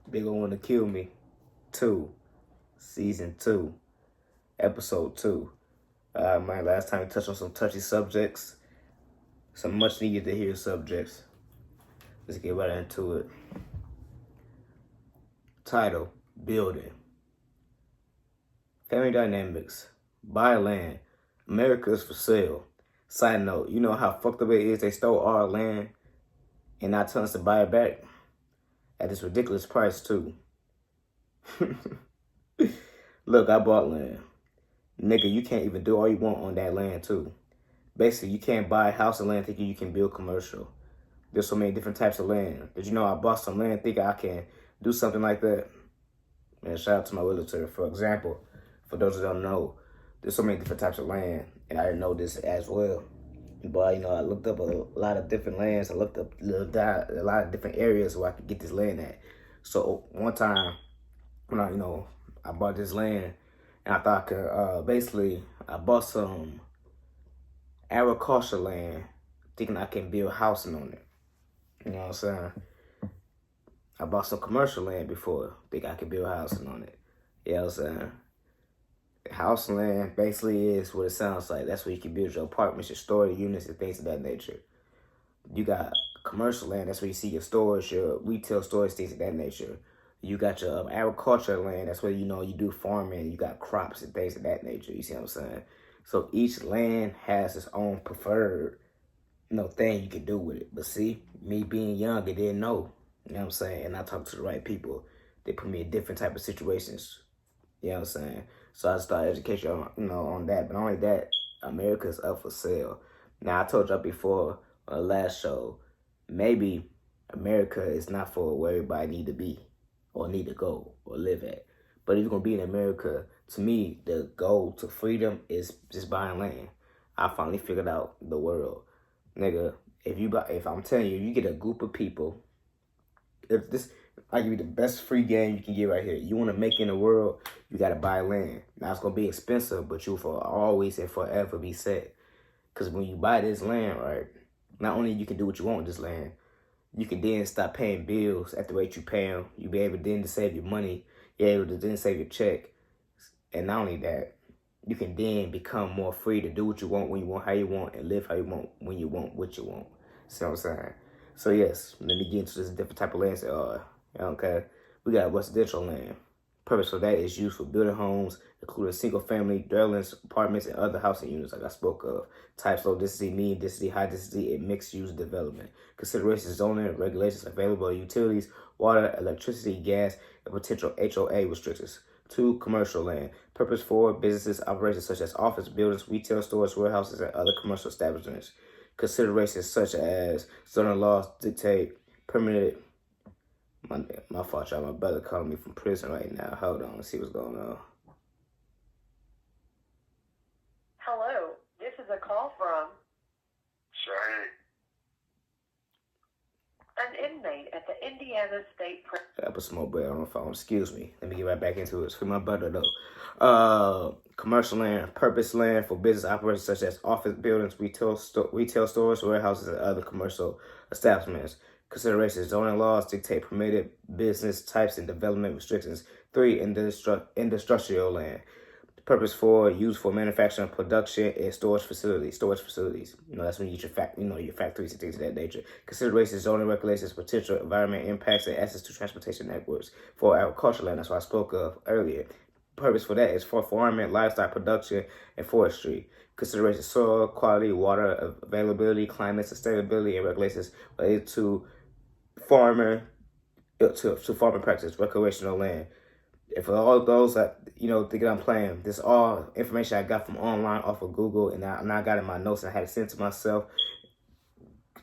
They gonna want to kill me. 2, season 2, episode 2. My last time we touched on some touchy subjects, some much needed to hear subjects. Let's get right into it. Title: Building. Family dynamics. Buy land. America is for sale. Side note: you know how fucked up it is? They stole our land and not telling us to buy it back at this ridiculous price too. Look, I bought land. Nigga, you can't even do all you want on that land too. Basically, you can't buy a house and land thinking you can build commercial. There's so many different types of land. Did you know I bought some land thinking I can do something like that? Man, shout out to my realtor. For example, for those who don't know, there's so many different types of land, and I didn't know this as well. But, I looked up a lot of different lands. I looked up a lot of different areas where I could get this land at. So one time, when I bought this land, and I thought I could, I bought some agriculture land, thinking I can build housing on it. You know what I'm saying? I bought some commercial land before, think I could build housing on it. You know what I'm saying? House land basically is what it sounds like. That's where you can build your apartments, your storage units, and things of that nature. You got commercial land. That's where you see your stores, your retail stores, things of that nature. You got your agriculture land. That's where, you do farming. You got crops and things of that nature. You see what I'm saying? So each land has its own preferred, thing you can do with it. But see, me being young, I didn't know. You know what I'm saying? And I talked to the right people. They put me in different type of situations. You know what I'm saying? So I started education on that. But not only that, America's up for sale. Now, I told y'all before on the last show, maybe America is not for where everybody need to be or need to go or live at. But if you're going to be in America, to me, the goal to freedom is just buying land. I finally figured out the world. Nigga, if I'm telling you, you get a group of people, I give you the best free game you can get right here. You want to make in the world, you got to buy land. Now, it's going to be expensive, but you for always and forever be set. Because when you buy this land, right, not only you can do what you want with this land, you can then stop paying bills at the rate you pay them. You be able then to save your money. You're able to then save your check. And not only that, you can then become more free to do what you want, when you want, how you want, and live how you want, when you want, what you want. See what I'm saying? So yes, let me get into this different type of lands. Okay, we got residential land. Purpose for that is used for building homes, including single-family dwellings, apartments, and other housing units, like I spoke of. Types: low density, medium density, high density, and mixed-use development. Considerations: zoning, regulations, available utilities, water, electricity, gas, and potential HOA restrictions. 2, commercial land. Purpose for businesses, operations such as office buildings, retail stores, warehouses, and other commercial establishments. Considerations such as zoning laws dictate permanent. My fault, y'all. My brother calling me from prison right now. Hold on, let's see what's going on. Hello, this is a call from Shahid. an inmate at the Indiana State Prison. I put some more bread on the phone. Excuse me. Let me get right back into it. It's for my brother, though. Commercial land, purpose land for business operations such as office buildings, retail stores, warehouses, and other commercial establishments. Considerations: zoning laws dictate permitted business types and development restrictions. 3, industrial land. Purpose for use for manufacturing, production, and storage facilities. That's when you get your factories and things of that nature. Considerations: zoning regulations, potential environment impacts, and access to transportation networks. For agricultural land, that's what I spoke of earlier. Purpose for that is for farming, livestock production, and forestry. Considerations: soil quality, water availability, climate sustainability, and regulations related to farming, to farming practice, recreational land. And for all of those that, thinking I'm playing, this is all information I got from online off of Google, and I got it in my notes and I had it sent to myself.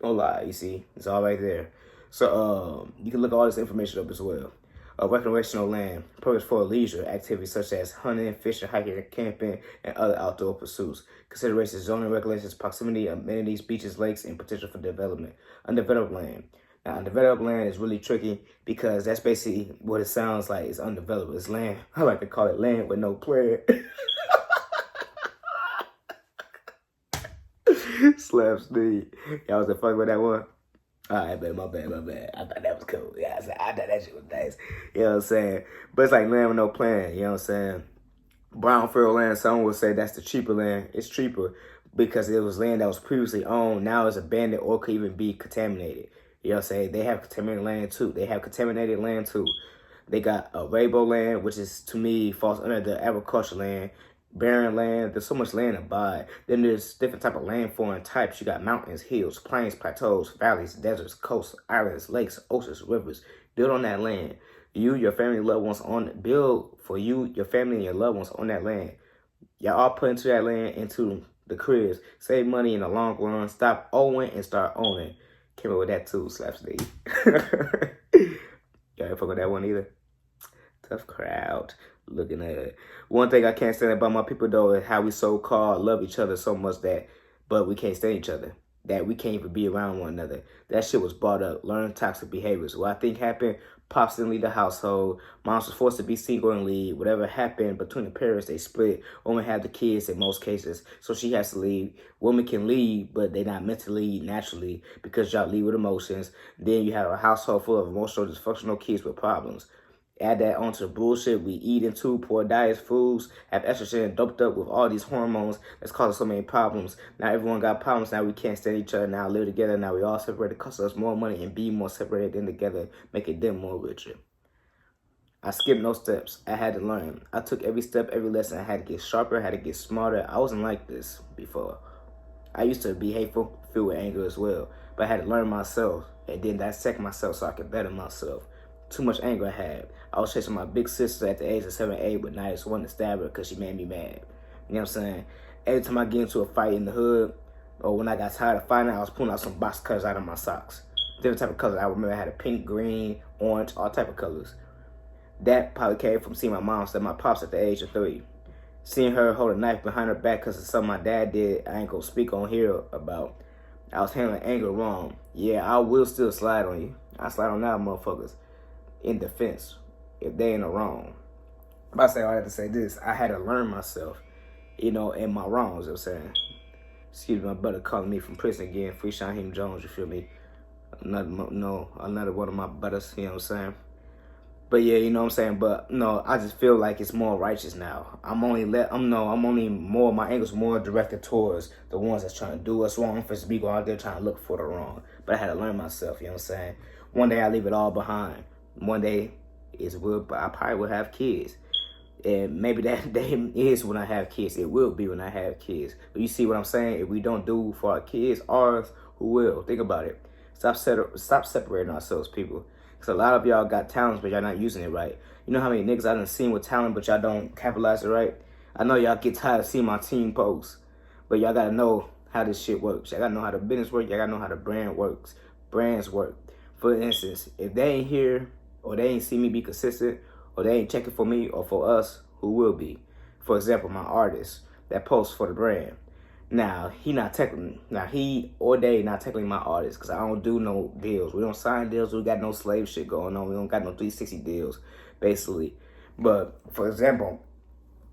No lie, you see, it's all right there. So you can look all this information up as well. Recreational land, purpose for leisure activities such as hunting, fishing, hiking, camping, and other outdoor pursuits. Considerations: zoning regulations, proximity, amenities, beaches, lakes, and potential for development. Undeveloped land. Now, undeveloped land is really tricky because that's basically what it sounds like. It's undeveloped. It's land. I like to call it land with no plan. Slap Steve. Y'all was the fuck with that one? All right, man, my bad. I thought that was cool. Yeah, I thought that shit was nice. You know what I'm saying? But it's like land with no plan. You know what I'm saying? Brownfield land, some would say that's the cheaper land. It's cheaper because it was land that was previously owned, now it's abandoned or could even be contaminated. You know what I'm saying? They have contaminated land too. They have contaminated land too. They got a rainbow land, which is, to me, falls under the agriculture land. Barren land, there's so much land to buy. Then there's different type of landform types. You got mountains, hills, plains, plateaus, valleys, deserts, coasts, islands, lakes, oceans, rivers. Build on that land. You, your family, loved ones build for you, your family, and your loved ones on that land. Y'all all put into that land, into the cribs. Save money in the long run. Stop owing and start owning. Came up with that too, Slapstick. Y'all ain't fuck with that one either. Tough crowd. Looking at it. One thing I can't stand about my people though is how we so-called love each other so much but we can't stand each other. That we can't even be around one another. That shit was brought up. Learn toxic behaviors. What I think happened, pops didn't leave the household. Moms was forced to be single and leave. Whatever happened between the parents, they split. Women have the kids in most cases, so she has to leave. Women can leave, but they're not meant to leave naturally because y'all leave with emotions. Then you have a household full of emotional dysfunctional kids with problems. Add that onto the bullshit we eat into, poor diets, foods, have estrogen doped up with all these hormones that's causing so many problems. Now everyone got problems. Now we can't stand each other. Now live together. Now we all separated. Cost us more money and be more separated than together, making them more richer. I skipped no steps. I had to learn. I took every step, every lesson. I had to get sharper. I had to get smarter. I wasn't like this before. I used to be hateful, filled with anger as well. But I had to learn myself and then dissect myself so I could better myself. Too much anger I had. I was chasing my big sister at the age of 7, 8, but now I just wanted to stab her because she made me mad. You know what I'm saying? Every time I get into a fight in the hood, or when I got tired of fighting, I was pulling out some box cutters out of my socks. Different type of colors. I remember I had a pink, green, orange, all type of colors. That probably came from seeing my mom stab my pops at the age of 3. Seeing her hold a knife behind her back because of something my dad did, I ain't gonna speak on here about. I was handling anger wrong. Yeah, I will still slide on you. I slide on that motherfuckers. In defense, if they in the wrong. But I say I had to say this. I had to learn myself, in my wrongs, you know what I'm saying? Excuse my brother calling me from prison again. Free Shaheem Jones, you feel me? Another one of my brothers, you know what I'm saying? But yeah, you know what I'm saying? But no, I just feel like it's more righteous now. my anger's more directed towards the ones that's trying to do us wrong versus me going out there trying to look for the wrong. But I had to learn myself, you know what I'm saying? One day I leave it all behind. One day I probably will have kids. And maybe that day is when I have kids. It will be when I have kids. But you see what I'm saying? If we don't do for our kids, ours, who will? Think about it. Stop separating ourselves, people. Because a lot of y'all got talents, but y'all not using it right. You know how many niggas I done seen with talent, but y'all don't capitalize it right? I know y'all get tired of seeing my team posts, but y'all got to know how this shit works. Y'all got to know how the business works. Y'all got to know how the brand works. Brands work. For instance, if they ain't here, or they ain't see me be consistent, or they ain't checking for me or for us, who will be? For example, my artist that posts for the brand. Now, he or they not technically my artist because I don't do no deals. We don't sign deals. We got no slave shit going on. We don't got no 360 deals, basically. But, for example,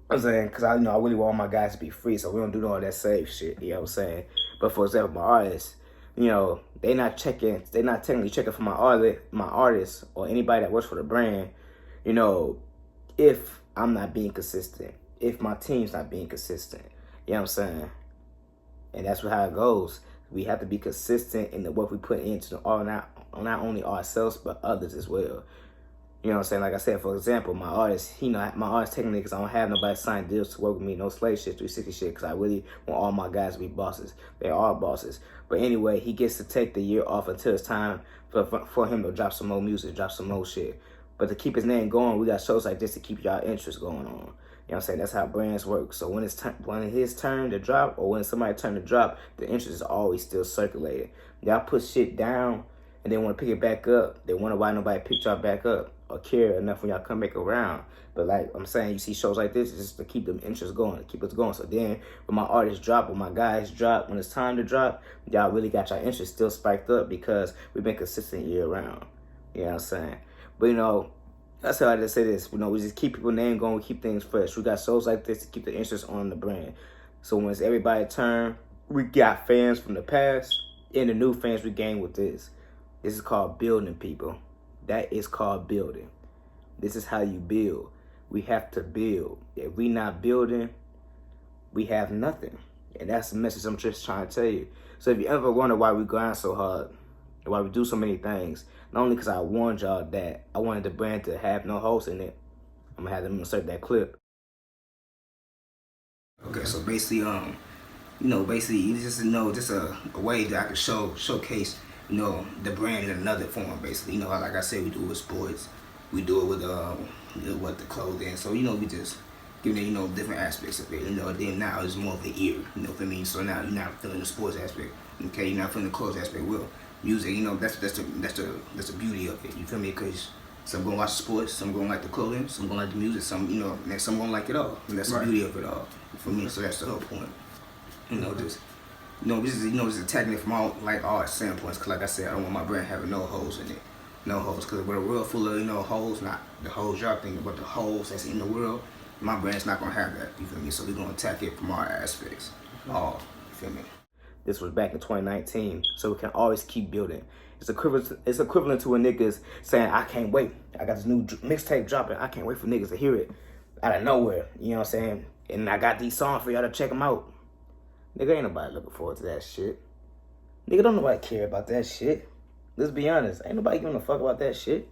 I'm saying, because I really want my guys to be free, so we don't do all that slave shit, you know what I'm saying? But, for example, my artist, they not technically checking for my artist or anybody that works for the brand, if I'm not being consistent, if my team's not being consistent, you know what I'm saying? And that's how it goes. We have to be consistent in the work we put into not only ourselves, but others as well. You know what I'm saying? Like I said, for example, my artist technically, because I don't have nobody sign deals to work with me, no slave shit, 360 shit, because I really want all my guys to be bosses. They are bosses. But anyway, he gets to take the year off until it's time for him to drop some more music, drop some more shit. But to keep his name going, we got shows like this to keep y'all interest going on. You know what I'm saying? That's how brands work. So when it's his turn to drop, or when somebody's turn to drop, the interest is always still circulating. Y'all put shit down and they want to pick it back up. They wonder why nobody picked y'all back up or care enough when y'all come back around. But like I'm saying, you see shows like this, it's just to keep them interest going, to keep us going. So then when my artists drop, when my guys drop, when it's time to drop, y'all really got your interest still spiked up because we've been consistent year round. You know what I'm saying? But that's how I just say this. We just keep people's name going. We keep things fresh. We got shows like this to keep the interest on the brand. So when it's everybody's turn, we got fans from the past and the new fans we gain with this. This is called building, people. That is called building. This is how you build. We have to build. If we not building, we have nothing. And that's the message I'm just trying to tell you. So if you ever wonder why we grind so hard, why we do so many things, not only because I warned y'all that I wanted the brand to have no holes in it, I'm gonna have them insert that clip. Okay, so basically, basically, it's just a way that I could showcase, the brand in another form. Basically, like I said, we do it with sports, we do it with the clothing. So we just giving it, different aspects of it. Then now it's more of the ear. For me. So now you're not feeling the sports aspect. Okay, you're not feeling the clothes aspect. Well, music, that's the beauty of it. You feel me? Because some gonna watch sports, some gonna like the clothing, some gonna like the music, some some gonna like it all. And that's the beauty of it all. For me, so that's the whole point. This is attacking it from all standpoints. Cause like I said, I don't want my brand having no holes in it, no holes. Cause we're a world full of holes, not the holes y'all thinking, but the holes that's in the world. My brand's not gonna have that. You feel me? So we're gonna attack it from all aspects. All. You feel me? This was back in 2019, so we can always keep building. It's equivalent to a niggas saying, I can't wait. I got this new mixtape dropping. I can't wait for niggas to hear it out of nowhere. You know what I'm saying? And I got these songs for y'all to check them out. Nigga, ain't nobody looking forward to that shit. Nigga, don't nobody care about that shit. Let's be honest. Ain't nobody giving a fuck about that shit.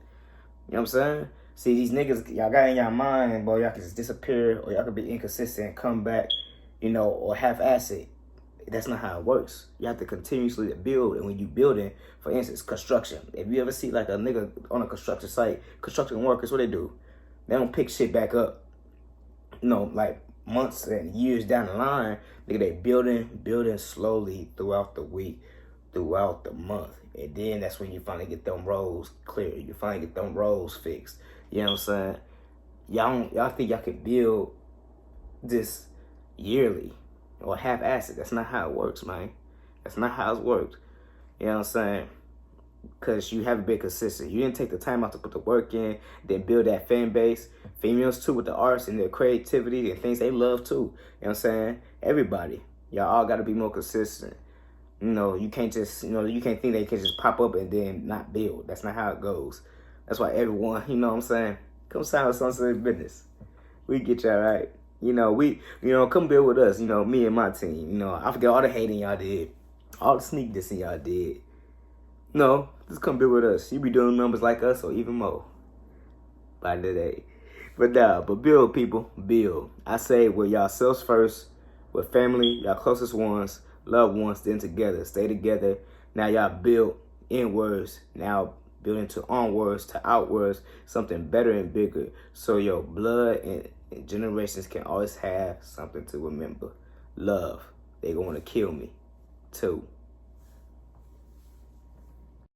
You know what I'm saying? See, these niggas, y'all got in y'all mind, boy, y'all can just disappear, or y'all can be inconsistent and come back, or half-ass it. That's not how it works. You have to continuously build, and when you building, for instance, construction. If you ever see like a nigga on a construction site, construction workers, what they do? They don't pick shit back up, like months and years down the line. Nigga, they building slowly throughout the week, throughout the month. And then that's when you finally get them roads clear. You finally get them roads fixed. You know what I'm saying? Y'all think y'all can build this yearly or half-assed. That's not how it works, man. That's not how it works. You know what I'm saying? Because you haven't been consistent. You didn't take the time out to put the work in, then build that fan base. Females, too, with the arts and their creativity and things they love, too. You know what I'm saying? Everybody. Y'all all got to be more consistent. You can't just, you can't think they can just pop up and then not build. That's not how it goes. That's why everyone, you know what I'm saying? Come sign with Sunset Business. We get y'all right. Come build with us, me and my team. I forget all the hating y'all did. All the sneak dissing y'all did. No, just come build with us. You be doing numbers like us or even more by the day. But build, people, build. I say with y'all selves first, with family, y'all closest ones, loved ones, then together. Stay together. Now y'all build inwards. Now build into onwards to outwards, something better and bigger. So your blood and generations can always have something to remember. Love. They gonna kill me too.